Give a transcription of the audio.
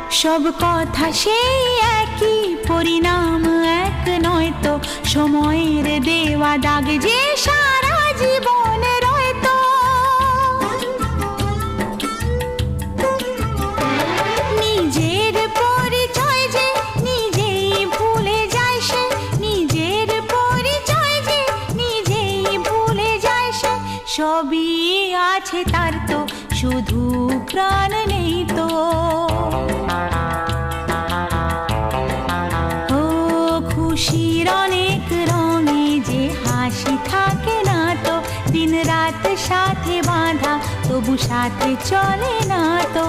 সব কথা সেই একই, পরিণাম এক নয় তো, সময়ের দেওয়া দাগ যে সারা জীবন রয়তো। নিজের পরিচয় যে নিজেই ভুলে যায় সে, নিজের পরিচয় যে নিজেই ভুলে যায় সে, সবই আছে তার তো শুধু প্রাণ নেই তো। ও খুশির অনেক রঙে যে হাসি থাকে না তো, দিন রাত সাথে বাঁধা তবু সাথে চলে না তো।